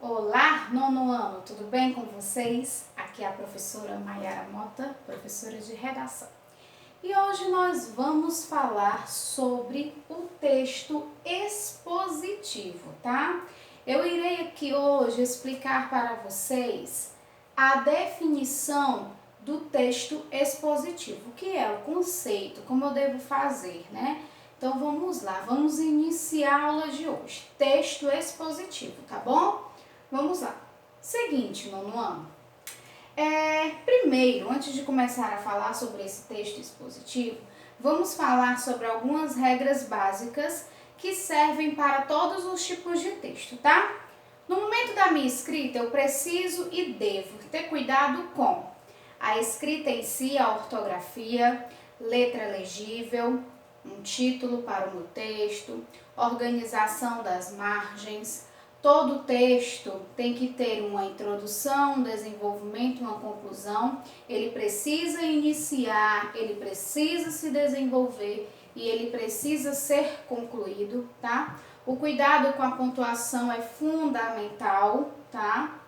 Olá, nono ano, tudo bem com vocês? Aqui é a professora Maiara Mota, professora de redação. E hoje nós vamos falar sobre o texto expositivo, tá? Eu irei aqui hoje explicar para vocês a definição do texto expositivo, que é o conceito, como eu devo fazer, né? Então vamos lá, vamos iniciar a aula de hoje. Texto expositivo, tá bom? Vamos lá. Seguinte, nono ano. Primeiro, antes de começar a falar sobre esse texto expositivo, vamos falar sobre algumas regras básicas que servem para todos os tipos de texto, tá? No momento da minha escrita, eu preciso e devo ter cuidado com a escrita em si, a ortografia, letra legível, um título para o meu texto, organização das margens. Todo texto tem que ter uma introdução, um desenvolvimento, uma conclusão. Ele precisa iniciar, ele precisa se desenvolver e ele precisa ser concluído, tá? O cuidado com a pontuação é fundamental, tá?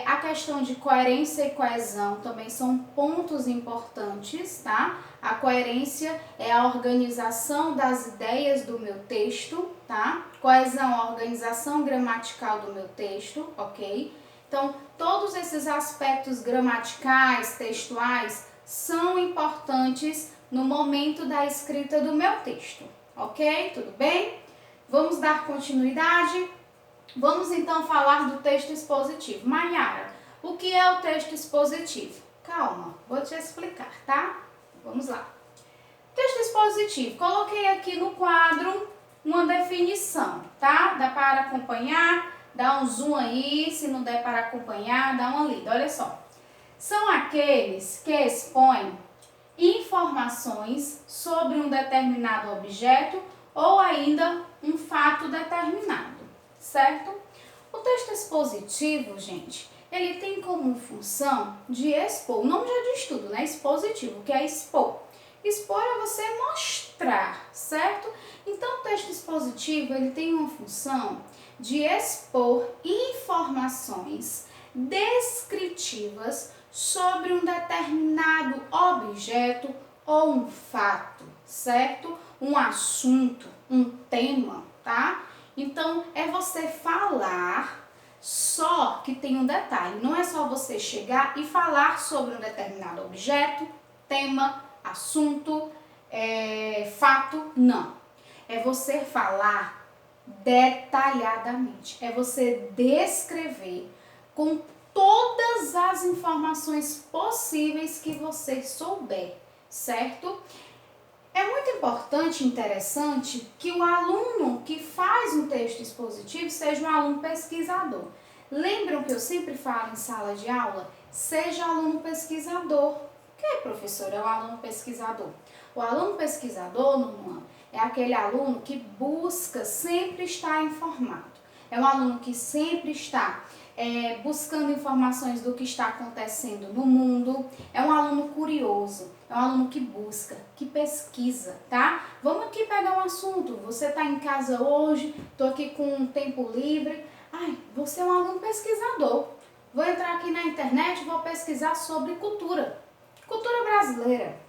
A questão de coerência e coesão também são pontos importantes, tá? A coerência é a organização das ideias do meu texto, tá? Coesão, a organização gramatical do meu texto, ok? Então, todos esses aspectos gramaticais, textuais, são importantes no momento da escrita do meu texto, ok? Tudo bem? Vamos dar continuidade? Vamos então falar do texto expositivo. Maiara, o que é o texto expositivo? Calma, vou te explicar, tá? Vamos lá. Texto expositivo, coloquei aqui no quadro uma definição, tá? Dá para acompanhar? Dá um zoom aí, se não der para acompanhar, dá uma lida. Olha só. São aqueles que expõem informações sobre um determinado objeto ou ainda um fato determinado, certo? O texto expositivo, gente, ele tem como função de expor, o nome já diz tudo, né? Expositivo, que é expor. Expor é você mostrar, certo? Então, o texto expositivo, ele tem uma função de expor informações descritivas sobre um determinado objeto ou um fato, certo? Um assunto, um tema, tá? Então, é você falar, só que tem um detalhe, não é só você chegar e falar sobre um determinado objeto, tema, assunto, fato, não. É você falar detalhadamente, é você descrever com todas as informações possíveis que você souber, certo? É muito importante e interessante que o aluno que faz um texto expositivo seja um aluno pesquisador. Lembram que eu sempre falo em sala de aula? Seja aluno pesquisador. O que é, professor? É o aluno pesquisador. O aluno pesquisador, Nuno, é aquele aluno que busca sempre estar informado. É um aluno que sempre está buscando informações do que está acontecendo no mundo. É um aluno curioso, é um aluno que busca, que pesquisa, tá? Vamos aqui pegar um assunto. Você está em casa hoje, estou aqui com um tempo livre. Ai, você é um aluno pesquisador. Vou entrar aqui na internet e vou pesquisar sobre cultura. Cultura brasileira.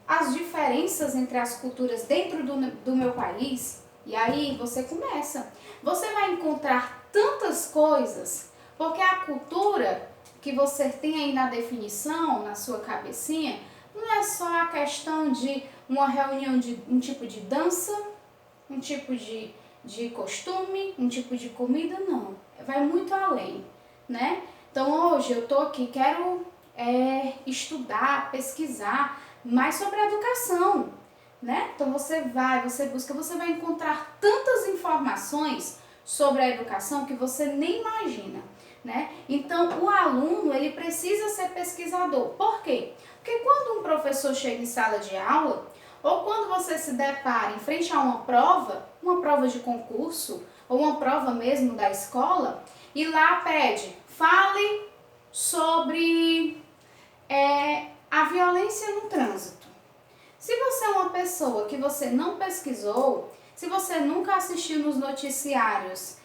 As diferenças entre as culturas dentro do meu país. E aí você começa. Você vai encontrar tantas coisas, porque a cultura que você tem aí na definição, na sua cabecinha, não é só a questão de uma reunião de um tipo de dança, um tipo de costume, um tipo de comida, não. Vai muito além, né? Então hoje eu tô aqui, quero estudar, pesquisar mais sobre a educação, né? Então você busca, você vai encontrar tantas informações sobre a educação que você nem imagina, né? Então o aluno, ele precisa ser pesquisador. Por quê? Porque quando um professor chega em sala de aula, ou quando você se depara em frente a uma prova de concurso, ou uma prova mesmo da escola, e lá pede, fale sobre a violência no trânsito. Se você é uma pessoa que você não pesquisou, se você nunca assistiu nos noticiários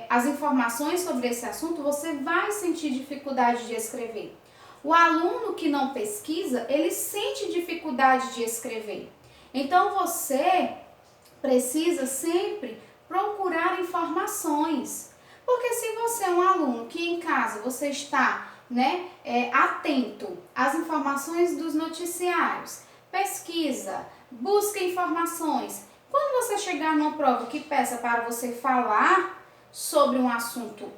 as informações sobre esse assunto, você vai sentir dificuldade de escrever. O aluno que não pesquisa, ele sente dificuldade de escrever. Então, você precisa sempre procurar informações. Porque se você é um aluno que em casa você está atento às informações dos noticiários, pesquisa, busca informações. Quando você chegar numa prova que peça para você falar sobre um assunto,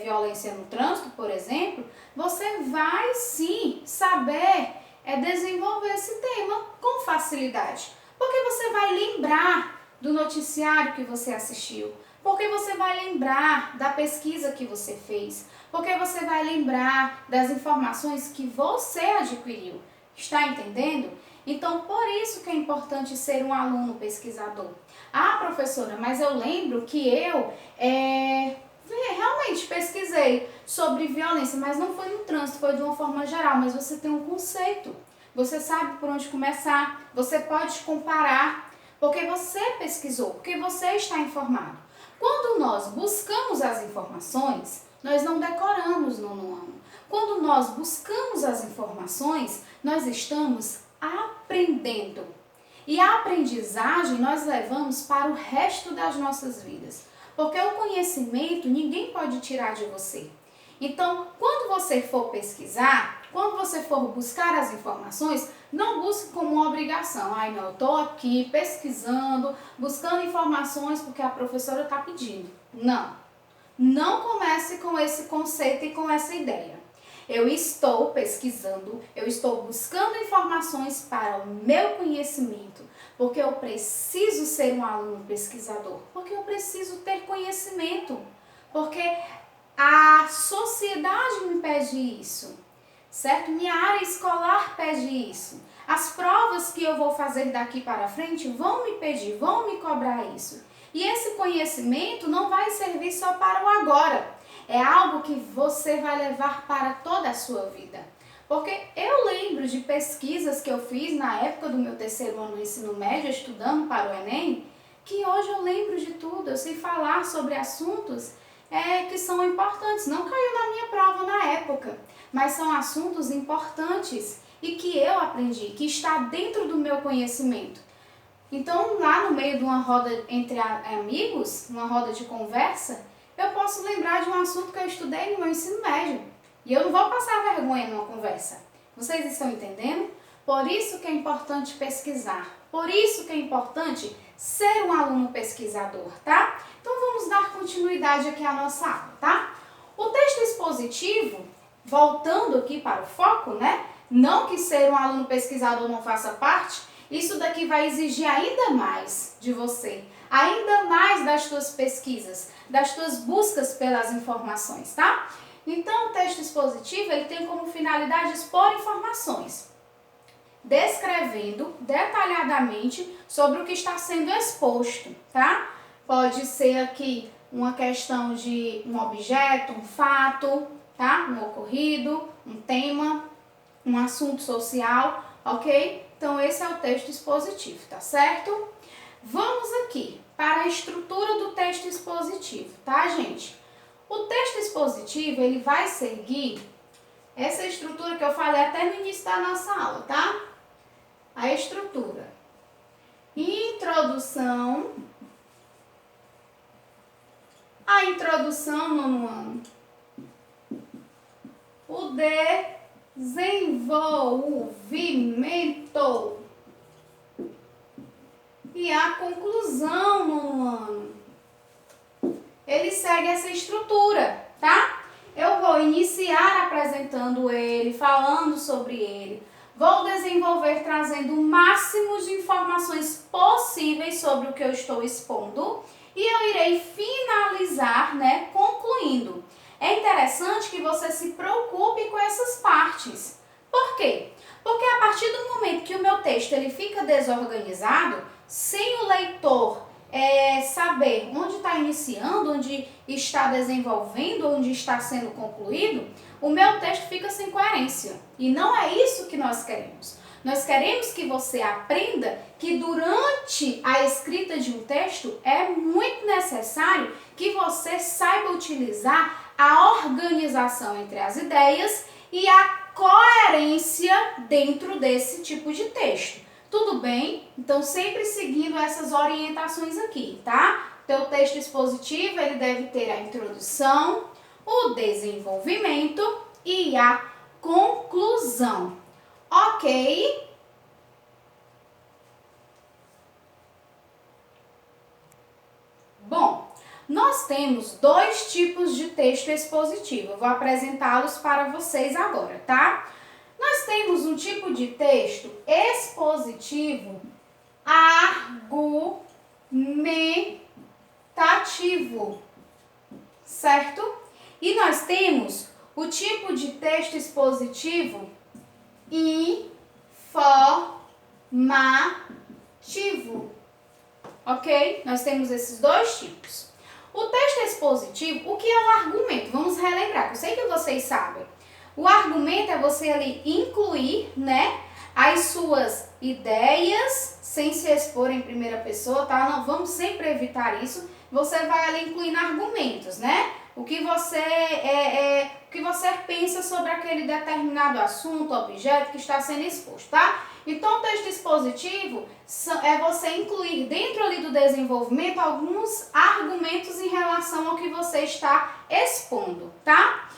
violência no trânsito, por exemplo, você vai sim saber desenvolver esse tema com facilidade. Porque você vai lembrar do noticiário que você assistiu, porque você vai lembrar da pesquisa que você fez, porque você vai lembrar das informações que você adquiriu. Está entendendo? Então, por isso que é importante ser um aluno pesquisador. Ah, professora, mas eu lembro que eu realmente pesquisei sobre violência, mas não foi no trânsito, foi de uma forma geral, mas você tem um conceito. Você sabe por onde começar, você pode comparar, porque você pesquisou, porque você está informado. Quando nós buscamos as informações, nós não decoramos no ano. Quando nós buscamos as informações, nós estamos aprendendo. E a aprendizagem nós levamos para o resto das nossas vidas. Porque o conhecimento ninguém pode tirar de você. Então, quando você for pesquisar, quando você for buscar as informações, não busque como uma obrigação. Ai, não, eu estou aqui pesquisando, buscando informações porque a professora está pedindo. Não. Não comece com esse conceito e com essa ideia. Eu estou pesquisando, eu estou buscando informações para o meu conhecimento, porque eu preciso ser um aluno pesquisador, porque eu preciso ter conhecimento, porque a sociedade me pede isso, certo? Minha área escolar pede isso. As provas que eu vou fazer daqui para frente vão me pedir, vão me cobrar isso. E esse conhecimento não vai servir só para o agora. É algo que você vai levar para toda a sua vida. Porque eu lembro de pesquisas que eu fiz na época do meu terceiro ano do ensino médio, estudando para o Enem, que hoje eu lembro de tudo, eu sei falar sobre assuntos que são importantes. Não caiu na minha prova na época, mas são assuntos importantes e que eu aprendi, que está dentro do meu conhecimento. Então, lá no meio de uma roda entre amigos, uma roda de conversa, eu posso lembrar de um assunto que eu estudei no meu ensino médio. E eu não vou passar vergonha numa conversa. Vocês estão entendendo? Por isso que é importante pesquisar. Por isso que é importante ser um aluno pesquisador, tá? Então, vamos dar continuidade aqui à nossa aula, tá? O texto expositivo, voltando aqui para o foco, Não que ser um aluno pesquisador não faça parte, isso daqui vai exigir ainda mais de você, ainda mais das tuas pesquisas, das tuas buscas pelas informações, tá? Então, o texto expositivo, ele tem como finalidade expor informações, descrevendo detalhadamente sobre o que está sendo exposto, tá? Pode ser aqui uma questão de um objeto, um fato, tá? Um ocorrido, um tema, um assunto social, ok? Então, esse é o texto expositivo, tá certo? Vamos aqui para a estrutura do texto expositivo, tá, gente? O texto expositivo, ele vai seguir essa estrutura que eu falei até no início da nossa aula, tá? A estrutura. Introdução. A introdução no ano. O desenvolvimento e a conclusão no ano. Ele segue essa estrutura, tá? Eu vou iniciar apresentando ele, falando sobre ele. Vou desenvolver trazendo o máximo de informações possíveis sobre o que eu estou expondo. E eu irei finalizar, concluindo. É interessante que você se preocupe com essas partes. Por quê? Porque a partir do momento que o meu texto ele fica desorganizado, sem o leitor saber onde está iniciando, onde está desenvolvendo, onde está sendo concluído, o meu texto fica sem coerência. E não é isso que nós queremos. Nós queremos que você aprenda que durante a escrita de um texto é muito necessário que você saiba utilizar a organização entre as ideias e a coerência dentro desse tipo de texto. Tudo bem? Então, sempre seguindo essas orientações aqui, tá? Teu texto expositivo, ele deve ter a introdução, o desenvolvimento e a conclusão. Ok? Bom, nós temos dois tipos de texto expositivo. Eu vou apresentá-los para vocês agora, tá? Nós temos um tipo de texto expositivo argumentativo, certo? E nós temos o tipo de texto expositivo informativo, ok? Nós temos esses dois tipos. O texto expositivo, o que é um argumento? Vamos relembrar, eu sei que vocês sabem. O argumento é você ali incluir, né, as suas ideias sem se expor em primeira pessoa, tá? Não, vamos sempre evitar isso. Você vai ali incluindo argumentos, né? O que você pensa sobre aquele determinado assunto, objeto que está sendo exposto, tá? Então, o texto expositivo é você incluir dentro ali do desenvolvimento alguns argumentos em relação ao que você está expondo, tá?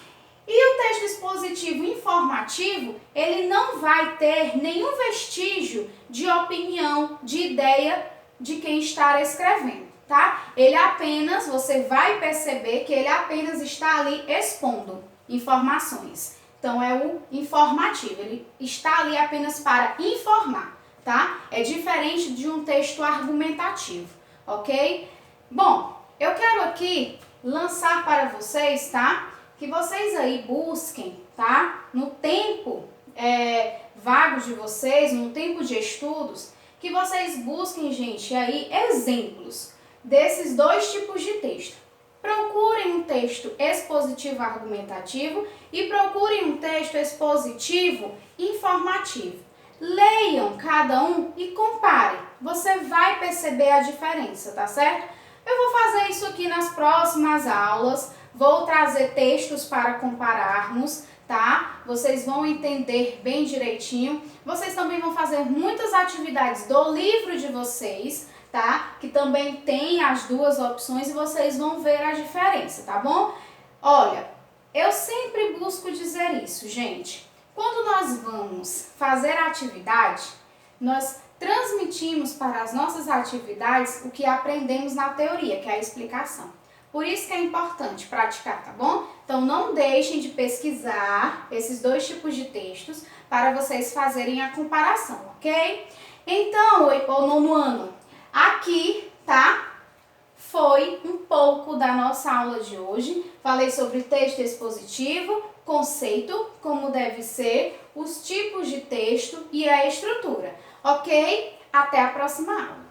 E o texto expositivo informativo, ele não vai ter nenhum vestígio de opinião, de ideia de quem está escrevendo, tá? Ele apenas, você vai perceber que ele apenas está ali expondo informações. Então, é o informativo, ele está ali apenas para informar, tá? É diferente de um texto argumentativo, ok? Bom, eu quero aqui lançar para vocês, tá? Que vocês aí busquem, tá? No tempo vago de vocês, no tempo de estudos, que vocês busquem, gente, aí exemplos desses dois tipos de texto. Procurem um texto expositivo argumentativo e procurem um texto expositivo informativo. Leiam cada um e comparem. Você vai perceber a diferença, tá certo? Eu vou fazer isso aqui nas próximas aulas. Vou trazer textos para compararmos, tá? Vocês vão entender bem direitinho. Vocês também vão fazer muitas atividades do livro de vocês, tá? Que também tem as duas opções e vocês vão ver a diferença, tá bom? Olha, eu sempre busco dizer isso, gente. Quando nós vamos fazer a atividade, nós transmitimos para as nossas atividades o que aprendemos na teoria, que é a explicação. Por isso que é importante praticar, tá bom? Então, não deixem de pesquisar esses dois tipos de textos para vocês fazerem a comparação, ok? Então, o nono ano, aqui, tá? Foi um pouco da nossa aula de hoje. Falei sobre texto expositivo, conceito, como deve ser, os tipos de texto e a estrutura, ok? Até a próxima aula.